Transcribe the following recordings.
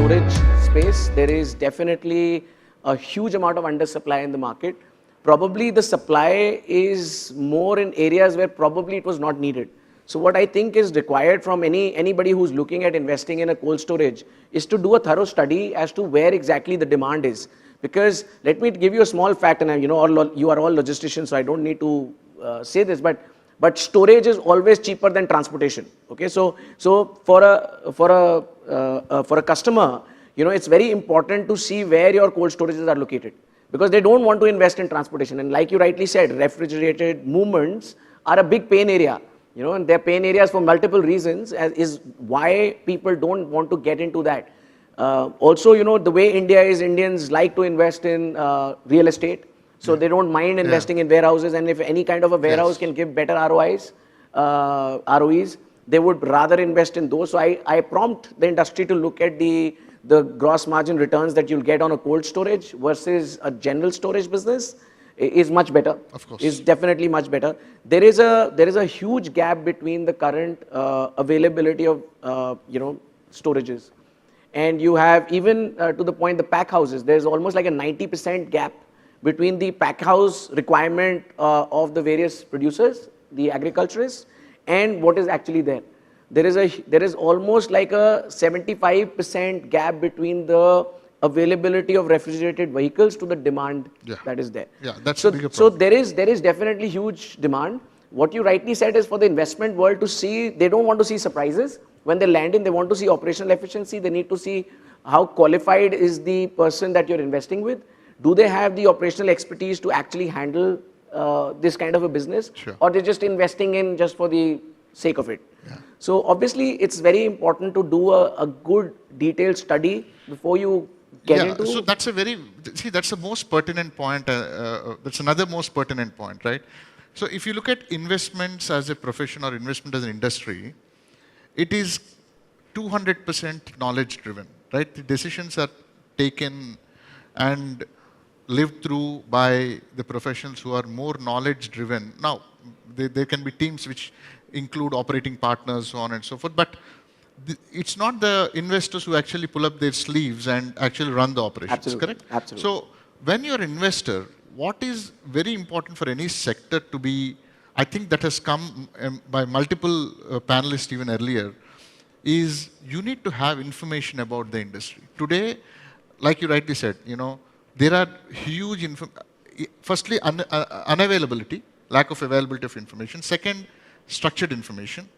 storage space. There is definitely a huge amount of undersupply in the market. Probably the supply is more in areas where probably it was not needed. So what I think is required from anybody who's looking at investing in a cold storage is to do a thorough study as to where exactly the demand is. Because let me give you a small fact, and you are all logisticians, so I don't need to say this, but storage is always cheaper than transportation. Okay, so for a customer, it's very important to see where your cold storages are located, because they don't want to invest in transportation. And like you rightly said, refrigerated movements are a big pain area. And they're pain areas for multiple reasons, as is why people don't want to get into that. Also, the way India is, Indians like to invest in real estate. So they don't mind investing in warehouses, and if any kind of a warehouse can give better ROEs, they would rather invest in those. So I prompt the industry to look at the gross margin returns that you'll get on a cold storage versus a general storage business is much better. Of course. Is definitely much better. There is a huge gap between the current availability of storages, and you have even to the point the pack houses. There's almost like a 90% gap between the pack house requirement of the various producers, the agriculturists, and what is actually there. There is almost like a 75% gap between the availability of refrigerated vehicles to the demand that is there. Yeah, that's so, a bigger so problem. there is definitely huge demand. What you rightly said is for the investment world to see, they don't want to see surprises. When they land in, they want to see operational efficiency. They need to see how qualified is the person that you're investing with. Do they have the operational expertise to actually handle this kind of a business? Sure. Or they're just investing in just for the sake of it? Yeah. So obviously, it's very important to do a good detailed study before you get into. So that's that's the most pertinent point. That's another most pertinent point, right? So if you look at investments as a profession or investment as an industry, it is 200% knowledge driven, right? The decisions are taken and lived through by the professionals who are more knowledge driven. Now, there can be teams which include operating partners, so on and so forth, but it's not the investors who actually pull up their sleeves and actually run the operations. Absolutely. Correct? Absolutely. So when you're an investor, what is very important for any sector to be, I think that has come by multiple panelists even earlier, is you need to have information about the industry. Today, like you rightly said, there are huge, firstly, unavailability, lack of availability of information. Second, structured information.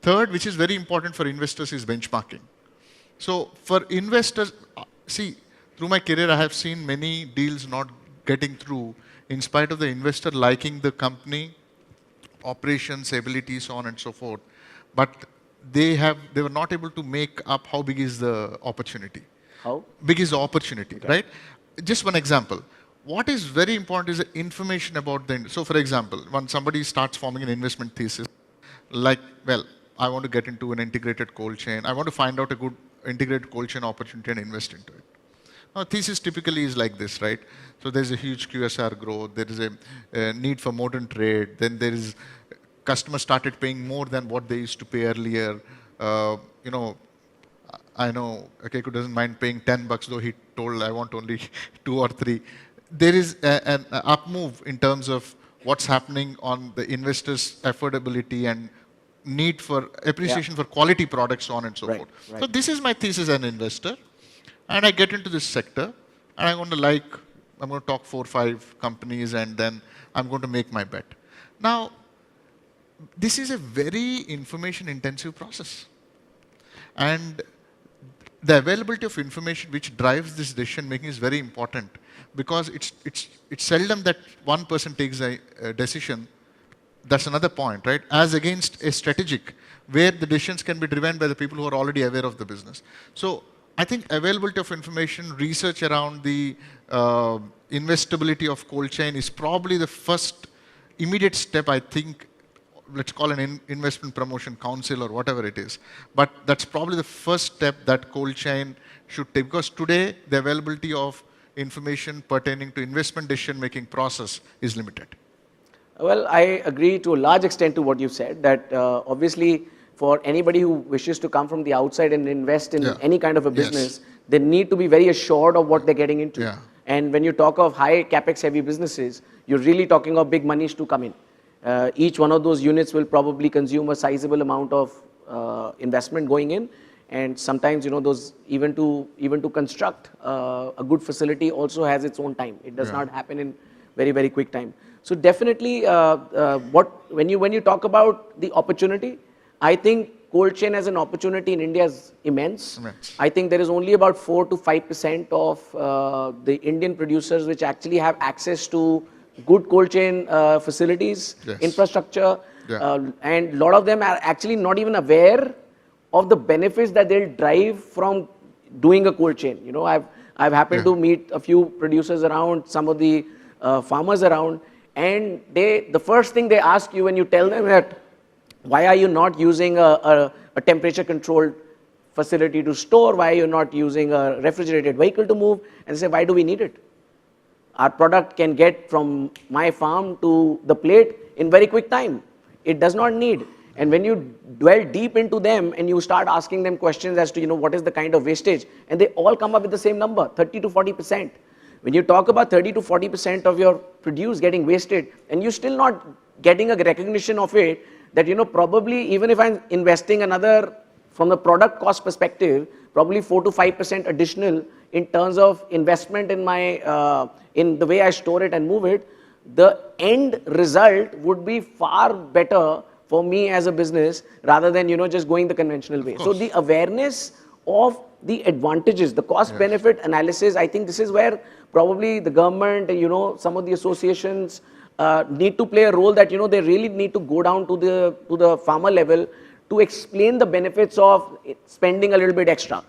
Third, which is very important for investors, is benchmarking. So for investors, see, through my career, I have seen many deals not getting through in spite of the investor liking the company, operations, abilities, so on and so forth. But they were not able to make up how big is the opportunity. How? Big is the opportunity, right? Just one example. What is very important is the information about the industry. So for example, when somebody starts forming an investment thesis, like, well, I want to get into an integrated cold chain. I want to find out a good integrated cold chain opportunity and invest into it. Now, thesis typically is like this, right? So there's a huge QSR growth. There is a need for modern trade. Then there is customers started paying more than what they used to pay earlier. I know Keku doesn't mind paying $10, though he told I want only 2 or 3. There is an up move in terms of what's happening on the investors' affordability and need for appreciation for quality products, so on and so forth. Right. So this is my thesis as an investor, and I get into this sector, and I'm going to talk 4 or 5 companies, and then I'm going to make my bet. Now, this is a very information-intensive process, and the availability of information which drives this decision making is very important, because it's seldom that one person takes a decision. That's another point, right? As against a strategic, where the decisions can be driven by the people who are already aware of the business. So I think availability of information, research around the investability of cold chain is probably the first immediate step, I think. Let's call an investment promotion council or whatever it is. But that's probably the first step that cold chain should take, because today the availability of information pertaining to investment decision-making process is limited. Well, I agree to a large extent to what you said, that obviously for anybody who wishes to come from the outside and invest in any kind of a Yes. business, they need to be very assured of what they're getting into. Yeah. And when you talk of high capex heavy businesses, you're really talking of big monies to come in. Each one of those units will probably consume a sizable amount of investment going in. And sometimes, those even to construct a good facility also has its own time. It does not happen in very, very quick time. So definitely, when you talk about the opportunity, I think cold chain as an opportunity in India is immense. I think there is only about 4 to 5% of the Indian producers which actually have access to good cold chain facilities, infrastructure, and a lot of them are actually not even aware of the benefits that they'll drive from doing a cold chain. I've happened to meet a few producers around, some of the farmers around, and the first thing they ask you when you tell them that, why are you not using a temperature controlled facility to store? Why are you not using a refrigerated vehicle to move? And they say, why do we need it? Our product can get from my farm to the plate in very quick time. It does not need. And when you dwell deep into them and you start asking them questions as to, what is the kind of wastage, and they all come up with the same number, 30 to 40%. When you talk about 30 to 40% of your produce getting wasted, and you're still not getting a recognition of it, that, probably even if I'm investing another, from the product cost perspective, probably 4 to 5% additional in terms of investment in my, in the way I store it and move it, the end result would be far better for me as a business rather than, just going the conventional way. So the awareness of the advantages, the cost benefit analysis, I think this is where probably the government, some of the associations need to play a role, that, they really need to go down to the farmer level to explain the benefits of spending a little bit extra.